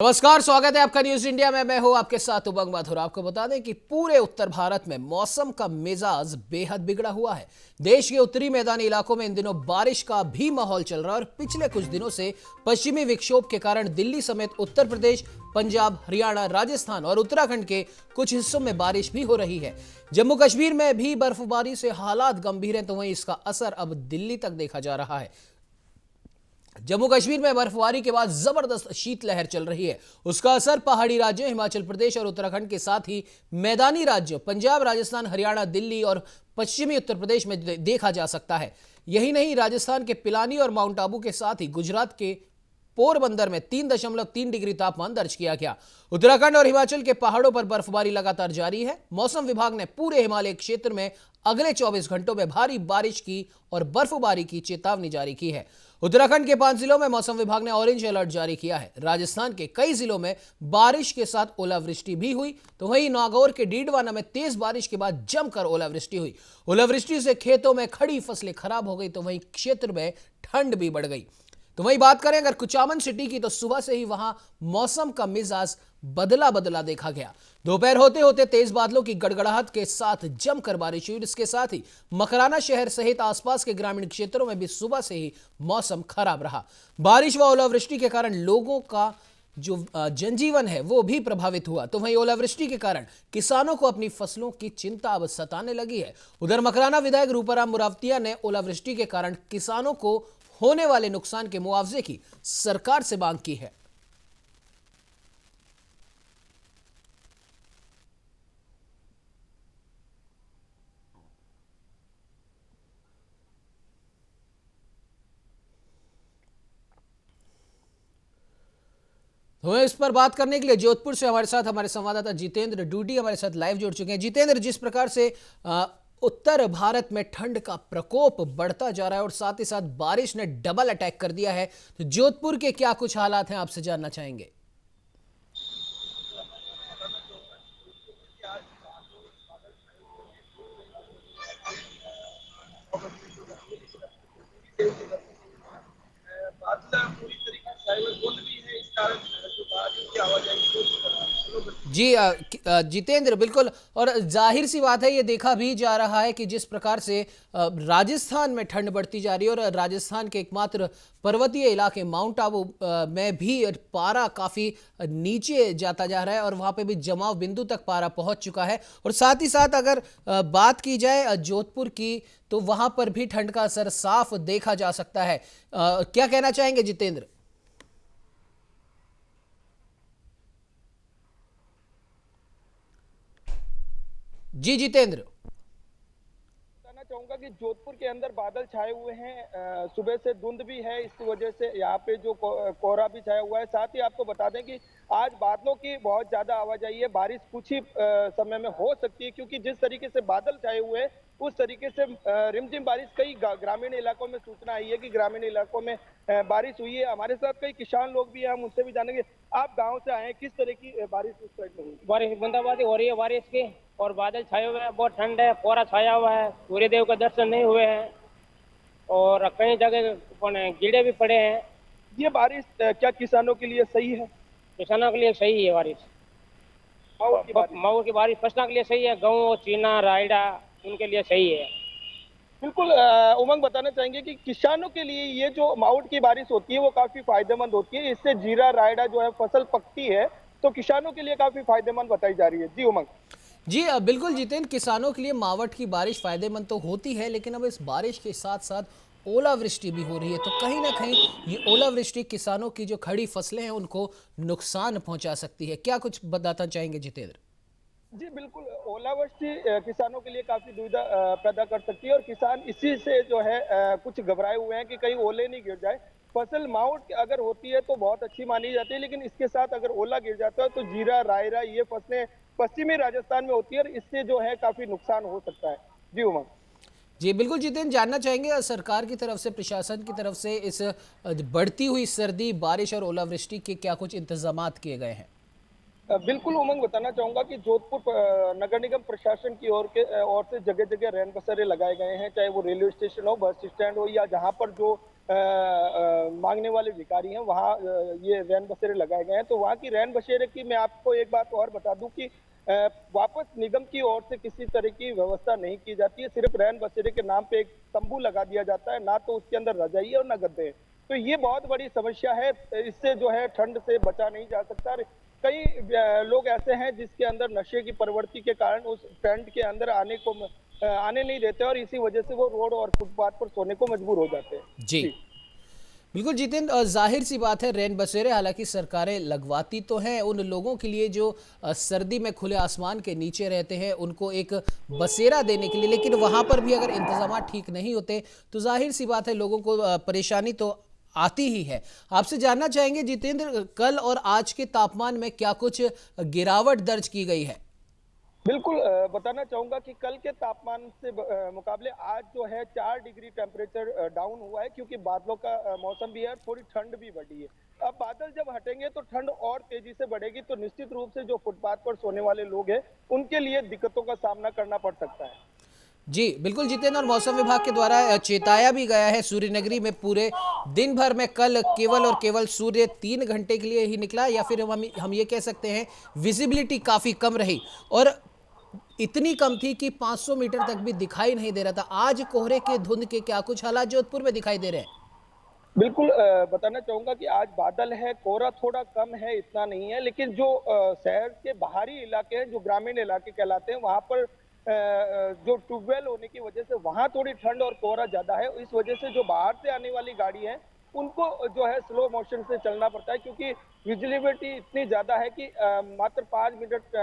नमस्कार, स्वागत है आपका न्यूज इंडिया में। मैं हूं आपके साथ उमंग माथुर। आपको बता दें कि पूरे उत्तर भारत में मौसम का मिजाज बेहद बिगड़ा हुआ है। देश के उत्तरी मैदानी इलाकों में इन दिनों बारिश का भी माहौल चल रहा है और पिछले कुछ दिनों से पश्चिमी विक्षोभ के कारण दिल्ली समेत उत्तर प्रदेश, पंजाब, हरियाणा, राजस्थान और उत्तराखंड के कुछ हिस्सों में बारिश भी हो रही है। जम्मू कश्मीर में भी बर्फबारी से हालात गंभीर हैं, तो वहीं इसका असर अब दिल्ली तक देखा जा रहा है। जम्मू कश्मीर में बर्फबारी के बाद जबरदस्त शीतलहर चल रही है। उसका असर पहाड़ी राज्यों हिमाचल प्रदेश और उत्तराखंड के साथ ही मैदानी राज्यों पंजाब, राजस्थान, हरियाणा, दिल्ली और पश्चिमी उत्तर प्रदेश में देखा जा सकता है। यही नहीं, राजस्थान के पिलानी और माउंट आबू के साथ ही गुजरात के पोरबंदर में 3.3 डिग्री तापमान दर्ज किया गया। उत्तराखंड और हिमाचल के पहाड़ों पर बर्फबारी लगातार जारी है। मौसम विभाग ने पूरे हिमालय क्षेत्र में अगले 24 घंटों में भारी बारिश की और बर्फबारी की चेतावनी जारी की है। उत्तराखंड के 5 जिलों में मौसम विभाग ने ऑरेंज अलर्ट जारी किया है। राजस्थान के कई जिलों में बारिश के साथ ओलावृष्टि भी हुई, तो वहीं नागौर के डीडवाना में तेज बारिश के बाद जमकर ओलावृष्टि हुई। ओलावृष्टि से खेतों में खड़ी फसलें खराब हो गई, तो वहीं क्षेत्र में ठंड भी बढ़ गई। तो वहीं बात करें अगर कुचामन सिटी की, तो सुबह से ही वहां मौसम का मिजाज बदला बदला देखा गया। दोपहर होते होते तेज बादलों की गड़गड़ाहट के साथ जमकर बारिश हुई। इसके साथ ही मकराना शहर सहित आसपास के ग्रामीण क्षेत्रों में भी सुबह से ही मौसम खराब रहा। बारिश व ओलावृष्टि के कारण लोगों का जो जनजीवन है वो भी प्रभावित हुआ। तो वहीं ओलावृष्टि के कारण किसानों को अपनी फसलों की चिंता अब सताने लगी है। उधर मकराना विधायक रूपाराम मुरावतिया ने ओलावृष्टि के कारण किसानों को होने वाले नुकसान के मुआवजे की सरकार से मांग की है। तो इस पर बात करने के लिए जोधपुर से हमारे संवाददाता जितेंद्र डूडी हमारे साथ लाइव जुड़ चुके हैं। जितेंद्र, जिस प्रकार से उत्तर भारत में ठंड का प्रकोप बढ़ता जा रहा है और साथ ही साथ बारिश ने डबल अटैक कर दिया है, तो जोधपुर के क्या कुछ हालात हैं, आपसे जानना चाहेंगे। पूरी तरीके से साइबर भी है, इस कारण जो बारिश की आवाजाही जी जितेंद्र, बिल्कुल। और जाहिर सी बात है, ये देखा भी जा रहा है कि जिस प्रकार से राजस्थान में ठंड बढ़ती जा रही है और राजस्थान के एकमात्र पर्वतीय इलाके माउंट आबू में भी पारा काफ़ी नीचे जाता जा रहा है और वहाँ पे भी जमाव बिंदु तक पारा पहुँच चुका है। और साथ ही साथ अगर बात की जाए जोधपुर की, तो वहाँ पर भी ठंड का असर साफ देखा जा सकता है। क्या कहना चाहेंगे जितेंद्र? जी जितेंद्र। बताना चाहूंगा कि जोधपुर के अंदर बादल छाए हुए हैं, सुबह से धुंध भी है, इसकी वजह से यहाँ पे जो कोहरा भी छाया हुआ है। साथ ही आपको बता दें कि आज बादलों की बहुत ज्यादा आवाजाही है, बारिश कुछ ही समय में हो सकती है, क्योंकि जिस तरीके से बादल छाए हुए हैं उस तरीके से रिमझिम बारिश कई ग्रामीण इलाकों में सूचना आई है कि ग्रामीण इलाकों में बारिश हुई है। हमारे साथ कई किसान लोग भी हैं, हम उनसे भी जानेंगे। आप गाँव से आए हैं, किस तरह की बारिश उस साइड में हुई? बारिश बूंदाबांदी हो रही है बारिश की, और बादल छाए हुए हैं, बहुत ठंड है, कोहरा छाया हुआ है, सूर्यदेव का दर्शन नहीं हुए हैं और कई जगह कीड़े भी पड़े हैं। ये बारिश क्या किसानों के लिए सही है? किसानों के लिए सही है बारिश। मऊ की बारिश फसलों के लिए सही है, गेहूँ, चीना, रायडा, उनके लिए सही है। बिल्कुल। उमंग बताना चाहेंगे कि किसानों के लिए ये जो माउंट की बारिश होती है वो काफी फायदेमंद होती है, इससे जीरा रायडा जो है फसल पकती है, तो किसानों के लिए काफी फायदेमंद बताई जा रही है। जी उमंग। जी बिल्कुल जितेंद्र, किसानों के लिए मावठ की बारिश फायदेमंद तो होती है, लेकिन अब इस बारिश के साथ साथ ओलावृष्टि भी हो रही है, तो कहीं ना कहीं ये ओलावृष्टि किसानों की जो खड़ी फसलें हैं उनको नुकसान पहुंचा सकती है। क्या कुछ बताना चाहेंगे जितेंद्र? जी बिल्कुल, ओलावृष्टि किसानों के लिए काफी दुविधा पैदा कर सकती है और किसान इसी से जो है कुछ घबराए हुए हैं कि कहीं ओले नहीं गिर जाए। फसल माउंट अगर होती है तो बहुत अच्छी मानी जाती है, लेकिन इसके साथ अगर ओला गिर जाता है तो जीरा रायरा ये फसलें पश्चिमी राजस्थान में होती है और इससे जो है काफी नुकसान हो सकता है। जी उमंग। जी बिल्कुल जितेंद्र, जानना चाहेंगे सरकार की तरफ से, प्रशासन की तरफ से इस बढ़ती हुई सर्दी, बारिश और ओलावृष्टि के क्या कुछ इंतजामात किए गए हैं? बिल्कुल उमंग, बताना चाहूंगा कि जोधपुर नगर निगम प्रशासन की ओर से जगह जगह रैन बसेरे लगाए गए हैं, चाहे वो रेलवे स्टेशन हो, बस स्टैंड हो, या जहां पर जो मांगने वाले भिखारी हैं वहाँ ये रैन बसेरे लगाए गए हैं। तो वहाँ की रैन बसेरे की मैं आपको एक बात और बता दूं कि वापस निगम की ओर से किसी तरह की व्यवस्था नहीं की जाती है। सिर्फ रैन बसेरे के नाम पे एक तंबू लगा दिया जाता है, ना तो उसके अंदर रजाई है और ना गद्दे हैं। तो ये बहुत बड़ी समस्या है, इससे जो है ठंड से बचा नहीं जा सकता। कई लोग ऐसे हैं जिसके अंदर नशे की प्रवृत्ति के कारण उस टेंट के अंदर आने नहीं देते और इसी वजह से वो रोड और फुटपाथ पर सोने को मजबूर हो जाते हैं। जी बिल्कुल जितेंद्र, जाहिर सी बात है रैन बसेरे हालांकि सरकारें लगवाती तो हैं उन लोगों के लिए जो सर्दी में खुले आसमान के नीचे रहते हैं, उनको एक बसेरा देने के लिए, लेकिन वहां पर भी अगर इंतजाम ठीक नहीं होते तो जाहिर सी बात है लोगों को परेशानी तो आती ही है। आपसे जानना चाहेंगे जितेंद्र, कल और आज के तापमान में क्या कुछ गिरावट दर्ज की गई है? बिल्कुल, बताना चाहूंगा कि कल के तापमान से मुकाबले आज जो है 4 डिग्री टेम्परेचर डाउन हुआ है, क्योंकि बादलों का मौसम भी है, थोड़ी ठंड भी बढ़ी है। अब बादल जब हटेंगे तो ठंड और तेजी से बढ़ेगी, तो निश्चित रूप से जो फुटपाथ पर सोने वाले लोग हैं उनके लिए दिक्कतों का सामना करना पड़ सकता है। जी बिल्कुल जितेंद्र, और मौसम विभाग के द्वारा चेताया भी गया है सूर्यनगरी में पूरे दिन भर में कल केवल और केवल सूर्य 3 घंटे के लिए ही निकला, या फिर हम ये कह सकते हैं विजिबिलिटी काफी कम रही और इतनी कम थी कि 500 मीटर तक भी दिखाई नहीं दे रहा था। आज कोहरे के धुंध के क्या कुछ हालात जोधपुर में दिखाई दे रहे हैं? बिल्कुल, बताना चाहूंगा कि आज बादल है, कोहरा थोड़ा कम है, इतना नहीं है, लेकिन जो शहर के बाहरी इलाके हैं, जो ग्रामीण इलाके कहलाते हैं, वहां पर जो ट्यूबवेल होने की वजह से वहां थोड़ी ठंड और कोहरा ज्यादा है। इस वजह से जो बाहर से आने वाली गाड़ी है उनको जो है स्लो मोशन से चलना पड़ता है, क्योंकि विजिबिलिटी इतनी ज्यादा है कि मात्र 5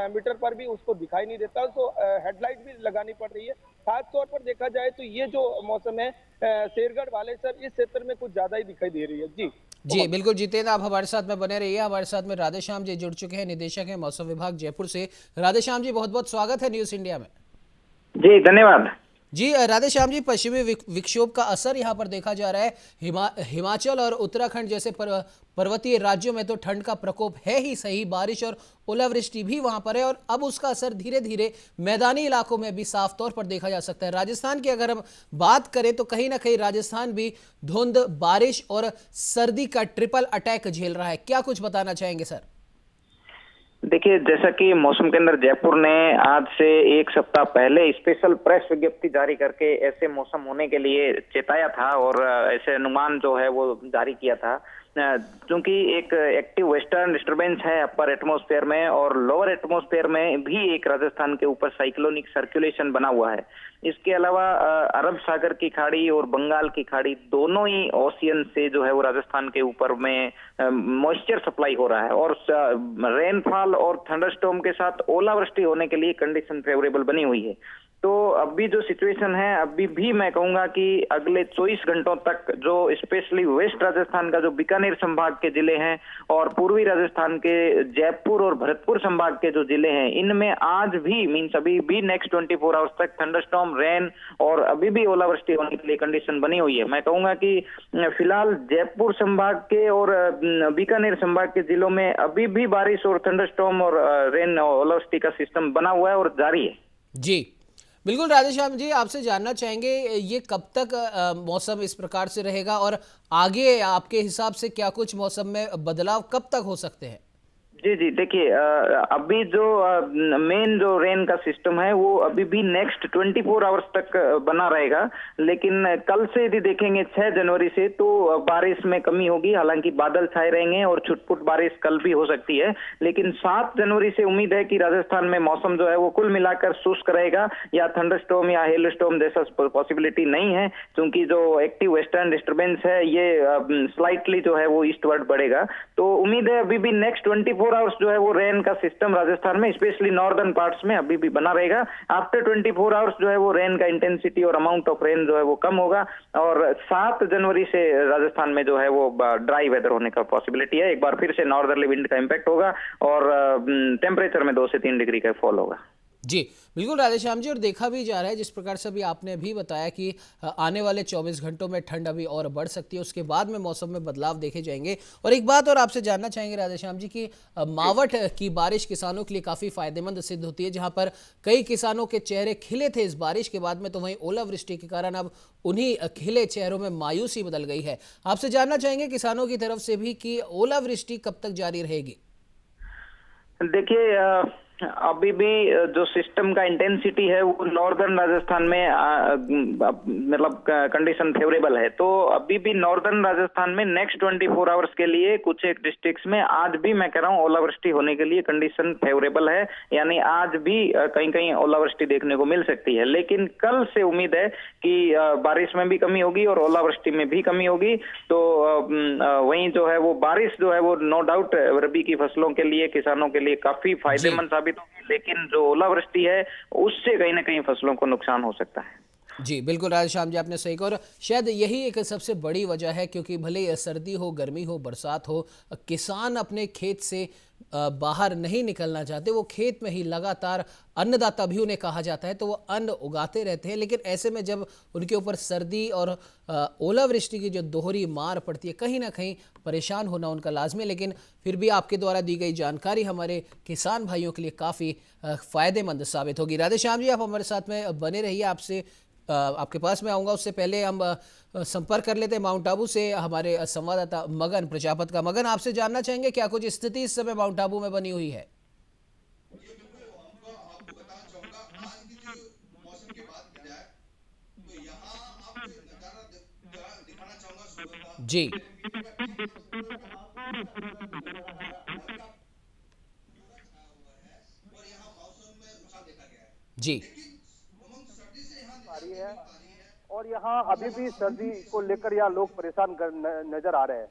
मीटर पर भी उसको दिखाई नहीं देता, तो हेडलाइट भी लगानी पड़ रही है। खास तौर पर देखा जाए तो ये जो मौसम है शेरगढ़ बालेसर इस क्षेत्र में कुछ ज्यादा ही दिखाई दे रही है। जी बिल्कुल जितेंद्र, आप हमारे साथ में बने रहिए। हमारे साथ में राधेश्याम जी जुड़ चुके हैं, निदेशक हैं मौसम विभाग जयपुर से। राधेश्याम जी, बहुत बहुत स्वागत है न्यूज इंडिया में। जी धन्यवाद। जी राधेश्याम जी, पश्चिमी विक्षोभ का असर यहाँ पर देखा जा रहा है। हिमाचल और उत्तराखंड जैसे पर्वतीय राज्यों में तो ठंड का प्रकोप है ही सही, बारिश और ओलावृष्टि भी वहां पर है, और अब उसका असर धीरे धीरे मैदानी इलाकों में भी साफ तौर पर देखा जा सकता है। राजस्थान की अगर हम बात करें तो कहीं ना कहीं राजस्थान भी धुंध, बारिश और सर्दी का ट्रिपल अटैक झेल रहा है। क्या कुछ बताना चाहेंगे सर? देखिए, जैसा कि मौसम केंद्र जयपुर ने आज से 1 सप्ताह पहले स्पेशल प्रेस विज्ञप्ति जारी करके ऐसे मौसम होने के लिए चेताया था और ऐसे अनुमान जो है वो जारी किया था, क्योंकि एक एक्टिव वेस्टर्न डिस्टरबेंस है अपर एटमॉस्फेयर में और लोअर एटमॉस्फेयर में भी एक राजस्थान के ऊपर साइक्लोनिक सर्कुलेशन बना हुआ है। इसके अलावा अरब सागर की खाड़ी और बंगाल की खाड़ी दोनों ही ओशियन से जो है वो राजस्थान के ऊपर में मॉइस्चर सप्लाई हो रहा है और रेनफॉल और थंडरस्टॉर्म के साथ ओलावृष्टि होने के लिए कंडीशन फेवरेबल बनी हुई है। तो अभी जो सिचुएशन है, अभी भी मैं कहूंगा कि अगले 24 घंटों तक जो स्पेशली वेस्ट राजस्थान का जो बीकानेर संभाग के जिले हैं और पूर्वी राजस्थान के जयपुर और भरतपुर संभाग के जो जिले हैं, इनमें आज भी अभी भी नेक्स्ट 24 आवर्स तक थंडरस्टॉर्म, रेन और अभी भी ओलावृष्टि होने के लिए कंडीशन बनी हुई है। मैं कहूंगा कि फिलहाल जयपुर संभाग के और बीकानेर संभाग के जिलों में अभी भी बारिश और थंडरस्टॉर्म और रेन ओलावृष्टि का सिस्टम बना हुआ है और जारी है। जी बिल्कुल राधेश्याम जी, आपसे जानना चाहेंगे ये कब तक मौसम इस प्रकार से रहेगा और आगे आपके हिसाब से क्या कुछ मौसम में बदलाव कब तक हो सकते हैं? जी देखिए, अभी जो मेन जो रेन का सिस्टम है वो अभी भी नेक्स्ट 24 आवर्स तक बना रहेगा, लेकिन कल से यदि देखेंगे 6 जनवरी से तो बारिश में कमी होगी। हालांकि बादल छाए रहेंगे और छुटपुट बारिश कल भी हो सकती है, लेकिन 7 जनवरी से उम्मीद है कि राजस्थान में मौसम जो है वो कुल मिलाकर शुष्क रहेगा या थंडरस्टॉर्म या हेलस्टॉर्म जैसा पॉसिबिलिटी नहीं है, क्योंकि जो एक्टिव वेस्टर्न डिस्टर्बेंस है ये स्लाइटली जो है वो ईस्टवर्ड बढ़ेगा। तो उम्मीद है अभी भी नेक्स्ट 24 आवर्स जो है वो रेन का सिस्टम राजस्थान में स्पेशली नॉर्दर्न पार्ट्स में अभी भी बना रहेगा। आफ्टर 24 आवर्स जो है वो रेन का इंटेंसिटी और अमाउंट ऑफ रेन जो है वो कम होगा और 7 जनवरी से राजस्थान में जो है वो ड्राई वेदर होने का पॉसिबिलिटी है। एक बार फिर से नॉर्दर्ली विंड का इंपैक्ट होगा और टेम्परेचर में 2 से 3 डिग्री का फॉल होगा। जी बिल्कुल राधेश्याम जी, और देखा भी जा रहा है जिस प्रकार से अभी आपने भी बताया कि आने वाले 24 घंटों में ठंड अभी और बढ़ सकती है, उसके बाद में मौसम में बदलाव देखे जाएंगे। और एक बात और आपसे जानना चाहेंगे राधेश्याम जी कि मावठ की बारिश किसानों के लिए काफ़ी फायदेमंद सिद्ध होती है, जहां पर कई किसानों के चेहरे खिले थे इस बारिश के बाद में, तो वहीं ओलावृष्टि के कारण अब उन्हीं खिले चेहरों में मायूसी बदल गई है। आपसे जानना चाहेंगे किसानों की तरफ से भी कि ओलावृष्टि कब तक जारी रहेगी? देखिए, अभी भी जो सिस्टम का इंटेंसिटी है वो नॉर्दर्न राजस्थान में मतलब कंडीशन फेवरेबल है। तो अभी भी नॉर्दर्न राजस्थान में नेक्स्ट 24 आवर्स के लिए कुछ एक डिस्ट्रिक्ट्स में आज भी मैं कह रहा हूँ ओलावृष्टि होने के लिए कंडीशन फेवरेबल है, यानी आज भी कहीं कहीं ओलावृष्टि देखने को मिल सकती है। लेकिन कल से उम्मीद है कि बारिश में भी कमी होगी और ओलावृष्टि में भी कमी होगी। तो वहीं जो है वो बारिश जो है वो नो डाउट रबी की फसलों के लिए, किसानों के लिए काफी फायदेमंद साबित होगी, लेकिन जो ओलावृष्टि है उससे कहीं ना कहीं फसलों को नुकसान हो सकता है। जी बिल्कुल राधेश्याम जी, आपने सही कहा, और शायद यही एक सबसे बड़ी वजह है, क्योंकि भले सर्दी हो, गर्मी हो, बरसात हो, किसान अपने खेत से बाहर नहीं निकलना चाहते। वो खेत में ही लगातार, अन्नदाता भी उन्हें कहा जाता है, तो वो अन्न उगाते रहते हैं। लेकिन ऐसे में जब उनके ऊपर सर्दी और ओलावृष्टि की जो दोहरी मार पड़ती है, कहीं ना कहीं परेशान होना उनका लाजमी है। लेकिन फिर भी आपके द्वारा दी गई जानकारी हमारे किसान भाइयों के लिए काफ़ी फ़ायदेमंद साबित होगी। राधेश्याम जी, आप हमारे साथ में बने रहिए, आपसे आपके पास में आऊँगा। उससे पहले हम संपर्क कर लेते हैं माउंट आबू से हमारे संवाददाता मगन प्रजापत का। मगन, आपसे जानना चाहेंगे क्या कुछ स्थिति इस समय माउंट आबू में बनी हुई है? जी जी आ रही है और यहाँ अभी भी सर्दी को लेकर यहाँ लोग परेशान नजर आ रहे हैं।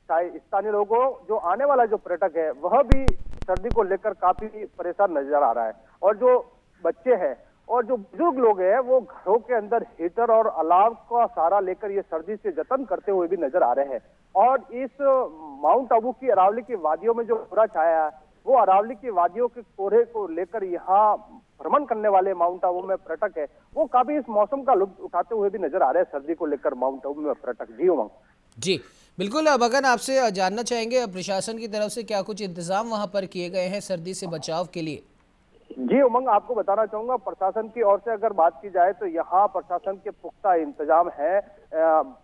चाहे स्थानीय लोगों, जो आने वाला जो पर्यटक है वह भी सर्दी को लेकर काफी परेशान नजर आ रहा है। और जो बच्चे हैं और जो बुजुर्ग लोग हैं वो घरों के अंदर हीटर और अलाव का सहारा लेकर ये सर्दी से जतन करते हुए भी नजर आ रहे हैं। और इस माउंट आबू की अरावली की वादियों में जो कोहरा छाया है, वो अरावली की वादियों के कोहरे को लेकर यहाँ भ्रमण करने वाले माउंट आबू में पर्यटक है वो काफी इस मौसम का लुत्फ उठाते हुए भी नजर आ रहे हैं सर्दी को लेकर माउंट आबू में पर्यटक। जी उमंग। जी बिल्कुल, मगन, आपसे जानना चाहेंगे प्रशासन की तरफ से क्या कुछ इंतजाम वहां पर किए गए हैं सर्दी से बचाव के लिए? जी उमंग, आपको बताना चाहूंगा प्रशासन की ओर से अगर बात की जाए तो यहाँ प्रशासन के पुख्ता इंतजाम है।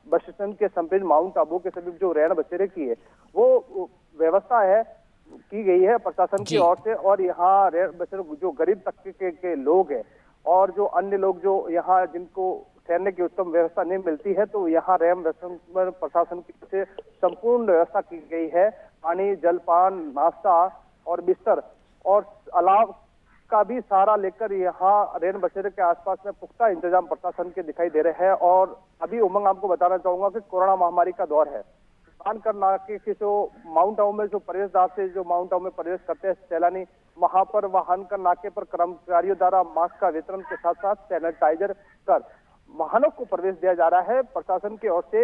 बस स्टैंड के संपीड़ माउंट आबू के समीप जो रैन बसेरे की है वो व्यवस्था है की गई है प्रशासन की ओर से। और यहाँ रैन बसेरे जो गरीब तबके के लोग हैं और जो अन्य लोग जो यहाँ जिनको ठहरने की उत्तम व्यवस्था नहीं मिलती है, तो यहाँ रैन बसेरे प्रशासन की ओर से संपूर्ण व्यवस्था की गई है। पानी, जलपान, नाश्ता और बिस्तर और अलाव का भी सहारा लेकर यहाँ रैन बसेरे के आसपास में पुख्ता इंतजाम प्रशासन के दिखाई दे रहे हैं। और अभी उमंग आपको बताना चाहूंगा कि कोरोना महामारी का दौर है। मानकर नाके के जो माउंट आबू में जो प्रवेशद्वार से जो माउंट आबू में प्रवेश करते हैं सैलानी, वहां पर वाहन कर नाके पर कर्मचारियों द्वारा मास्क का वितरण के साथ साथ सैनिटाइजर कर वाहनों को प्रवेश दिया जा रहा है। प्रशासन की ओर से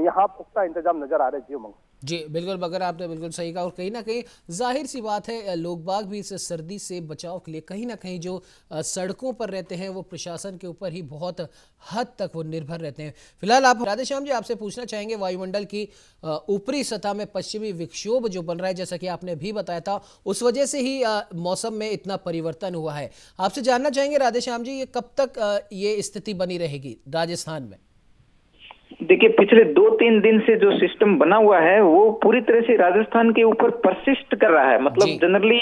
यहाँ पुख्ता इंतजाम नजर आ रहे हैं। जी उमंग। जी बिल्कुल, मगर आपने बिल्कुल सही कहा, और कहीं ना कहीं जाहिर सी बात है लोग बाग भी इस सर्दी से बचाव के लिए कहीं ना कहीं जो सड़कों पर रहते हैं वो प्रशासन के ऊपर ही बहुत हद तक वो निर्भर रहते हैं। फिलहाल आप राधेश्याम जी, आपसे पूछना चाहेंगे वायुमंडल की ऊपरी सतह में पश्चिमी विक्षोभ जो बन रहा है, जैसा कि आपने भी बताया था, उस वजह से ही मौसम में इतना परिवर्तन हुआ है। आपसे जानना चाहेंगे राधेश्याम जी, ये कब तक ये स्थिति बनी रहेगी राजस्थान में? देखिए, पिछले 2-3 दिन से जो सिस्टम बना हुआ है वो पूरी तरह से राजस्थान के ऊपर परसिस्ट कर रहा है। मतलब जनरली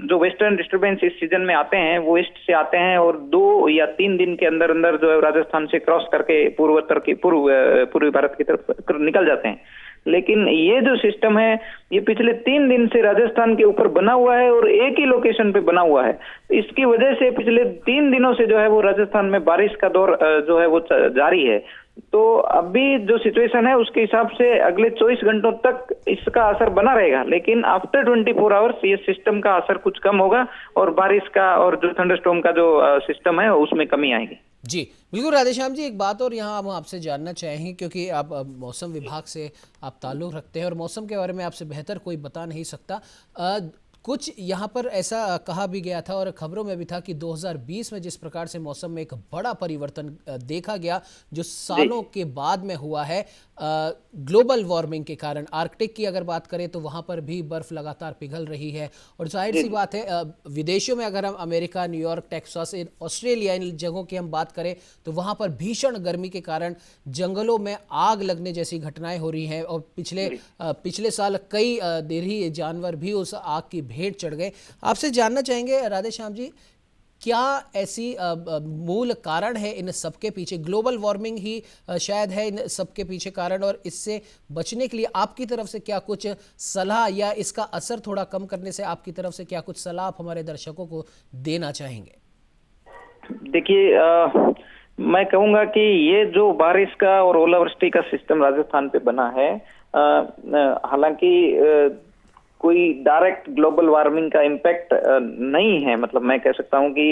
जो वेस्टर्न डिस्टर्बेंस इस सीजन में आते हैं वो ईस्ट से आते हैं और 2 या 3 दिन के अंदर अंदर जो है राजस्थान से क्रॉस करके पूर्वी भारत की तरफ निकल जाते हैं। लेकिन ये जो सिस्टम है ये पिछले 3 दिन से राजस्थान के ऊपर बना हुआ है और एक ही लोकेशन पे बना हुआ है। इसकी वजह से पिछले 3 दिनों से जो है वो राजस्थान में बारिश का दौर जो है वो जारी है। तो अभी जो सिचुएशन है उसके हिसाब से अगले 24 घंटों तक इसका असर बना रहेगा, लेकिन आफ्टर 24 आवर्स ये सिस्टम का असर कुछ कम होगा और बारिश का और जो थंडरस्टॉर्म का जो सिस्टम है उसमें कमी आएगी। जी बिल्कुल राधेश्याम जी, एक बात और यहाँ हम आपसे जानना चाहेंगे, क्योंकि आप मौसम विभाग से आप ताल्लुक़ रखते हैं और मौसम के बारे में आपसे बेहतर कोई बता नहीं सकता। कुछ यहाँ पर ऐसा कहा भी गया था और खबरों में भी था कि 2020 में जिस प्रकार से मौसम में एक बड़ा परिवर्तन देखा गया जो सालों के बाद में हुआ है ग्लोबल वार्मिंग के कारण। आर्कटिक की अगर बात करें तो वहाँ पर भी बर्फ लगातार पिघल रही है और जाहिर सी बात है विदेशों में अगर हम अमेरिका, न्यूयॉर्क, टेक्सास, ऑस्ट्रेलिया इन जगहों की हम बात करें तो वहाँ पर भीषण गर्मी के कारण जंगलों में आग लगने जैसी घटनाएं हो रही हैं और पिछले साल कई देरी जानवर भी उस आग की भेंट चढ़ गए। आपसे जानना चाहेंगे राधेश्याम जी, क्या ऐसी मूल कारण है इन सबके पीछे? ग्लोबल वार्मिंग ही शायद है इन सबके पीछे कारण, और इससे बचने के लिए आपकी तरफ से क्या कुछ सलाह या इसका असर थोड़ा कम करने से आपकी तरफ से क्या कुछ सलाह आप हमारे दर्शकों को देना चाहेंगे? देखिए, मैं कहूंगा कि ये जो बारिश का और ओलावृष्टि का सिस्टम राजस्थान पे बना है, हालांकि कोई डायरेक्ट ग्लोबल वार्मिंग का इम्पैक्ट नहीं है, मतलब मैं कह सकता हूं कि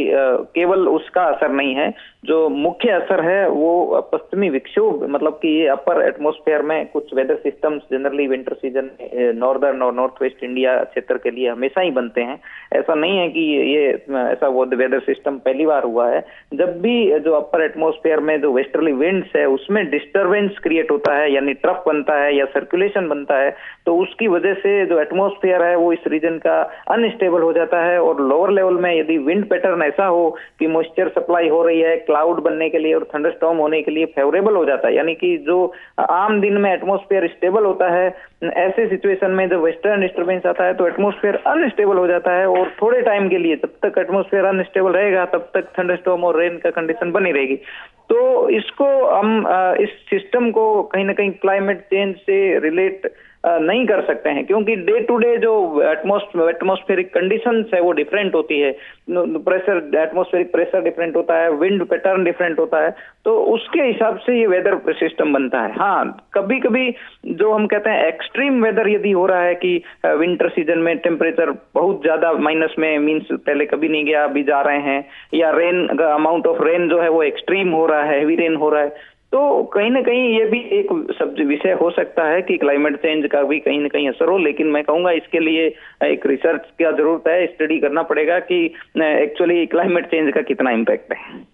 केवल उसका असर नहीं है। जो मुख्य असर है वो पश्चिमी विक्षोभ, मतलब कि ये अपर एटमॉस्फेयर में कुछ weather systems generally winter season northern और नॉर्थ वेस्ट इंडिया क्षेत्र के लिए हमेशा ही बनते हैं। ऐसा नहीं है कि ये ऐसा वो वेदर सिस्टम पहली बार हुआ है। जब भी जो अपर एटमॉस्फेयर में जो वेस्टर्ली विंड्स है उसमें डिस्टर्बेंस क्रिएट होता है, यानी ट्रफ बनता है या सर्कुलेशन बनता है, तो उसकी वजह से जो एटमॉस्फेयर है वो इस रीजन का अनस्टेबल हो जाता है। और लोअर लेवल में यदि विंड पैटर्न ऐसा हो कि मॉइस्चर सप्लाई हो रही है क्लाउड बनने के लिए और थंडरस्टॉर्म होने के लिए फेवरेबल हो जाता है, यानी कि जो आम दिन में एटमॉस्फेयर स्टेबल होता है, ऐसे सिचुएशन में जब वेस्टर्न डिस्टर्बेंस आता है तो एटमॉस्फेयर अनस्टेबल हो जाता है और थोड़े टाइम के लिए, जब तक एटमॉस्फेयर अनस्टेबल रहेगा तब तक थंडरस्टॉर्म और रेन का कंडीशन बनी रहेगी। तो इसको हम इस सिस्टम को कहीं ना कहीं क्लाइमेट चेंज से रिलेट नहीं कर सकते हैं, क्योंकि डे टू डे जो एटमॉस्फेरिक कंडीशंस है वो डिफरेंट होती है, प्रेशर, एटमॉस्फेरिक प्रेशर डिफरेंट होता है, विंड पैटर्न डिफरेंट होता है, तो उसके हिसाब से ये वेदर सिस्टम बनता है। हाँ, कभी कभी जो हम कहते हैं एक्सट्रीम वेदर यदि हो रहा है कि विंटर सीजन में टेम्परेचर बहुत ज्यादा माइनस में, मींस पहले कभी नहीं गया अभी जा रहे हैं, या रेन अमाउंट ऑफ रेन जो है वो एक्सट्रीम हो रहा है, हेवी रेन हो रहा है, तो कहीं ना कहीं ये भी एक विषय हो सकता है कि क्लाइमेट चेंज का भी कहीं ना कहीं असर हो। लेकिन मैं कहूंगा इसके लिए एक रिसर्च की जरूरत है, स्टडी करना पड़ेगा कि एक्चुअली क्लाइमेट चेंज का कितना इम्पैक्ट है।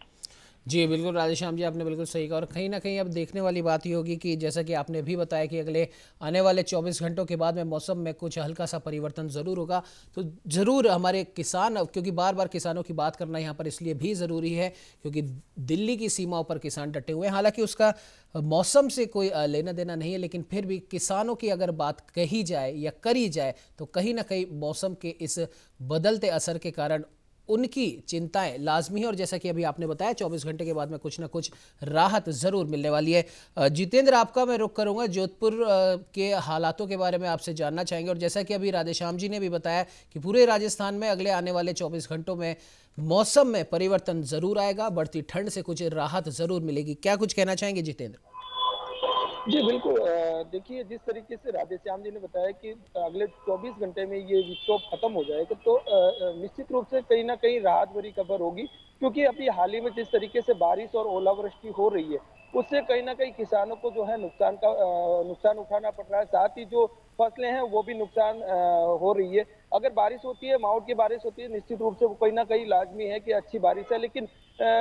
जी बिल्कुल राधेश्याम जी, आपने बिल्कुल सही कहा और कहीं ना कहीं अब देखने वाली बात ये होगी कि जैसा कि आपने भी बताया कि अगले आने वाले 24 घंटों के बाद में मौसम में कुछ हल्का सा परिवर्तन ज़रूर होगा। तो ज़रूर हमारे किसान, क्योंकि बार बार किसानों की बात करना यहाँ पर इसलिए भी ज़रूरी है क्योंकि दिल्ली की सीमाओं पर किसान डटे हुए हैं। हालांकि उसका मौसम से कोई लेना देना नहीं है, लेकिन फिर भी किसानों की अगर बात कही जाए या करी जाए तो कहीं ना कहीं मौसम के इस बदलते असर के कारण उनकी चिंताएं लाजमी है। और जैसा कि अभी आपने बताया 24 घंटे के बाद में कुछ ना कुछ राहत ज़रूर मिलने वाली है। जितेंद्र, आपका मैं रुख करूंगा, जोधपुर के हालातों के बारे में आपसे जानना चाहेंगे। और जैसा कि अभी राधेश्याम जी ने भी बताया कि पूरे राजस्थान में अगले आने वाले 24 घंटों में मौसम में परिवर्तन ज़रूर आएगा, बढ़ती ठंड से कुछ राहत ज़रूर मिलेगी। क्या कुछ कहना चाहेंगे जितेंद्र? जी बिल्कुल, देखिए जिस तरीके से राधेश्याम जी ने बताया कि अगले 24 घंटे में ये विक्षोभ खत्म हो जाएगा, तो निश्चित रूप से कहीं ना कहीं राहत भरी खबर होगी, क्योंकि अभी हाल ही में जिस तरीके से बारिश और ओलावृष्टि हो रही है उससे कहीं ना कहीं किसानों को जो है नुकसान उठाना पड़ रहा है। साथ ही जो फसलें हैं वो भी नुकसान हो रही है। अगर बारिश होती है, मावठ की बारिश होती है, निश्चित रूप से वो कहीं ना कहीं लाजमी है कि अच्छी बारिश है, लेकिन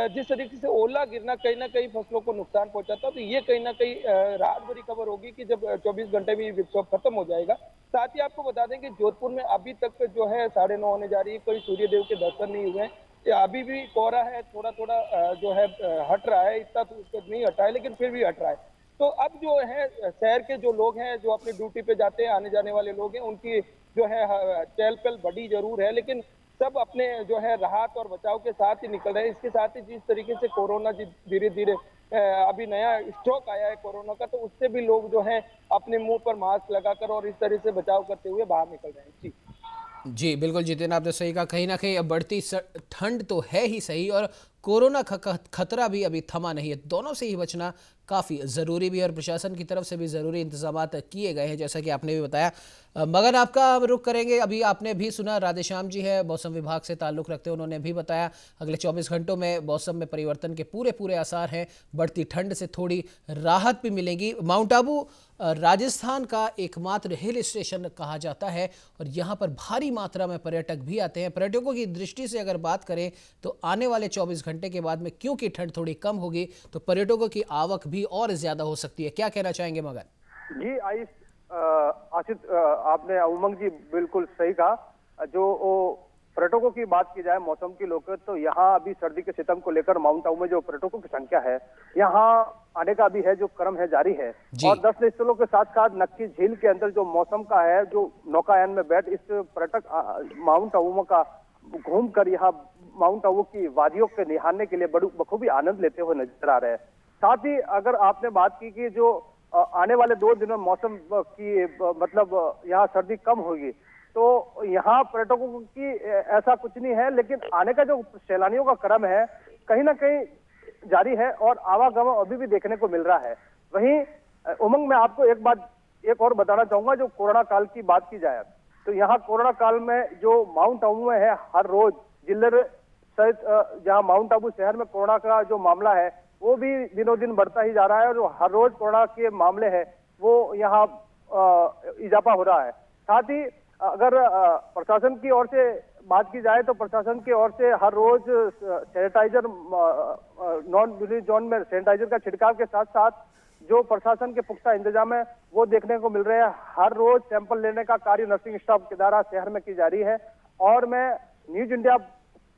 जिस तरीके से ओला गिरना कहीं ना कहीं फसलों को नुकसान पहुंचाता है, तो ये कहीं ना कहीं राहत भरी खबर होगी कि जब 24 घंटे में विक्षोभ खत्म हो जाएगा। साथ ही आपको बता दें कि जोधपुर में अभी तक जो है 9:30 होने जा रही है, कोई सूर्य देव के दर्शन नहीं हुए हैं। अभी भी कोहरा है, थोड़ा थोड़ा जो है हट रहा है, इतना तो नहीं हटा है लेकिन फिर भी हट रहा है। तो अब जो है शहर के जो लोग हैं, जो अपनी ड्यूटी पे जाते हैं, आने जाने वाले लोग हैं, उनकी जो है चहल पहल बढ़ी जरूर है, लेकिन सब अपने जो है राहत और बचाव के साथ ही निकल रहे हैं। इसके साथ ही जिस तरीके से कोरोना धीरे धीरे अभी नया स्ट्रोक आया है कोरोना का, तो उससे भी लोग जो है अपने मुंह पर मास्क लगाकर और इस तरह से बचाव करते हुए बाहर निकल रहे हैं। जी बिल्कुल जितेंद्र, आपने सही कहा। कहीं ना कहीं अब बढ़ती ठंड तो है ही सही और कोरोना का खतरा भी अभी थमा नहीं है। दोनों से ही बचना काफ़ी ज़रूरी भी है और प्रशासन की तरफ से भी ज़रूरी इंतजाम किए गए हैं, जैसा कि आपने भी बताया। मगन, आपका रुख करेंगे। अभी आपने भी सुना, राधेश्याम जी है, मौसम विभाग से ताल्लुक़ रखते हैं, उन्होंने भी बताया अगले 24 घंटों में मौसम में परिवर्तन के पूरे आसार हैं। बढ़ती ठंड से थोड़ी राहत भी मिलेगी। माउंट आबू राजस्थान का एकमात्र हिल स्टेशन कहा जाता है और यहाँ पर भारी मात्रा में पर्यटक भी आते हैं। पर्यटकों की दृष्टि से अगर बात करें तो आने वाले 24 घंटे के बाद में क्योंकि ठंड थोड़ी कम होगी तो पर्यटकों की आवक भी और ज्यादा हो सकती है। क्या कहना चाहेंगे मगन? जी आशित, आपने उमंग जी बिल्कुल सही कहा। जो पर्यटकों की बात की जाए मौसम की लेकर, तो यहाँ अभी सर्दी के सितम को लेकर माउंट आबू में जो पर्यटकों की संख्या है, यहाँ आने का भी है जो क्रम है जारी है। और 10 स्थलों के साथ साथ नक्की झील के अंदर जो मौसम का है, जो नौकायान में बैठ इस पर्यटक माउंट आबू का घूम कर यहाँ माउंट आबू की वादियों के निहारने के लिए बखूबी आनंद लेते हुए नजर आ रहे हैं। साथ ही अगर आपने बात की कि जो आने वाले 2 दिनों में मौसम की मतलब यहाँ सर्दी कम होगी, तो यहाँ पर्यटकों की ऐसा कुछ नहीं है, लेकिन आने का जो सैलानियों का क्रम है कहीं ना कहीं जारी है और आवागमन अभी भी देखने को मिल रहा है। वहीं उमंग, मैं आपको एक और बताना चाहूंगा। जो कोरोना काल की बात की जाए तो यहाँ कोरोना काल में जो माउंट आबू में है, हर रोज जिले सहित जहाँ माउंट आबू शहर में कोरोना का जो मामला है वो भी दिनों दिन बढ़ता ही जा रहा है और जो हर रोज कोरोना के मामले हैं वो यहाँ इजाफा हो रहा है। साथ ही अगर प्रशासन की ओर से बात की जाए तो प्रशासन की ओर से हर रोज सैनिटाइजर, नॉन विलेज जोन में सैनिटाइजर का छिड़काव के साथ साथ जो प्रशासन के पुख्ता इंतजाम है वो देखने को मिल रहे हैं। हर रोज सैंपल लेने का कार्य नर्सिंग स्टाफ के द्वारा शहर में की जा रही है। और मैं न्यूज इंडिया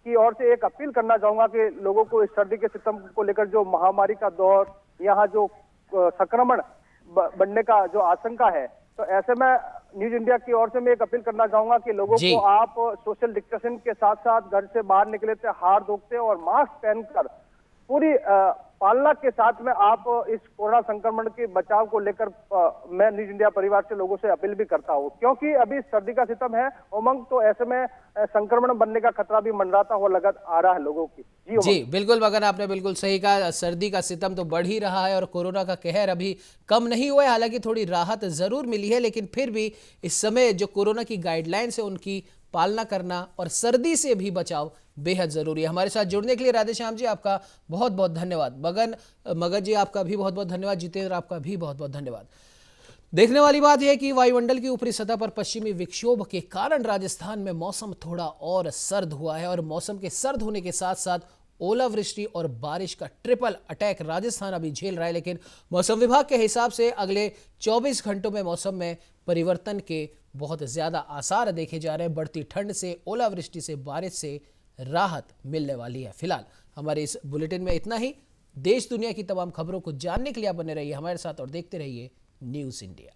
की ओर से एक अपील करना चाहूंगा कि लोगों को इस सर्दी के सितम को लेकर जो महामारी का दौर, यहाँ जो संक्रमण बढ़ने का जो आशंका है, तो ऐसे में न्यूज इंडिया की ओर से मैं एक अपील करना चाहूंगा कि लोगों को आप सोशल डिस्टेंसिंग के साथ साथ घर से बाहर निकले थे हाथ धोते और मास्क पहनकर पूरी पालना के साथ में आप इस कोरोना संक्रमण के बचाव को लेकर मैं न्यूज इंडिया परिवार से लोगों से अपील भी करता हूं, क्योंकि अभी सर्दी का सितम है उमंग, तो ऐसे में संक्रमण बनने का खतरा भी मंडराता हुआ लग आ रहा है लोगों की। जी बिल्कुल मगन, आपने बिल्कुल सही कहा। सर्दी का सितम तो बढ़ ही रहा है और कोरोना का कहर अभी कम नहीं हुआ है। हालांकि थोड़ी राहत जरूर मिली है, लेकिन फिर भी इस समय जो कोरोना की गाइडलाइंस है उनकी पालना करना और सर्दी से भी बचाव बेहद जरूरी है। हमारे साथ जुड़ने के लिए राधेश्याम जी आपका बहुत बहुत धन्यवाद। मगन जी आपका भी बहुत बहुत धन्यवाद। जितेंद्र आपका भी बहुत बहुत धन्यवाद। देखने वाली बात यह है कि वायुमंडल की ऊपरी सतह पर पश्चिमी विक्षोभ के कारण राजस्थान में मौसम थोड़ा और सर्द हुआ है और मौसम के सर्द होने के साथ साथ ओलावृष्टि और बारिश का ट्रिपल अटैक राजस्थान अभी झेल रहा है। लेकिन मौसम विभाग के हिसाब से अगले 24 घंटों में मौसम में परिवर्तन के बहुत ज्यादा आसार देखे जा रहे हैं। बढ़ती ठंड से, ओलावृष्टि से, बारिश से राहत मिलने वाली है। फिलहाल हमारे इस बुलेटिन में इतना ही। देश दुनिया की तमाम खबरों को जानने के लिए आप बने रहिए हमारे साथ और देखते रहिए न्यूज़ इंडिया।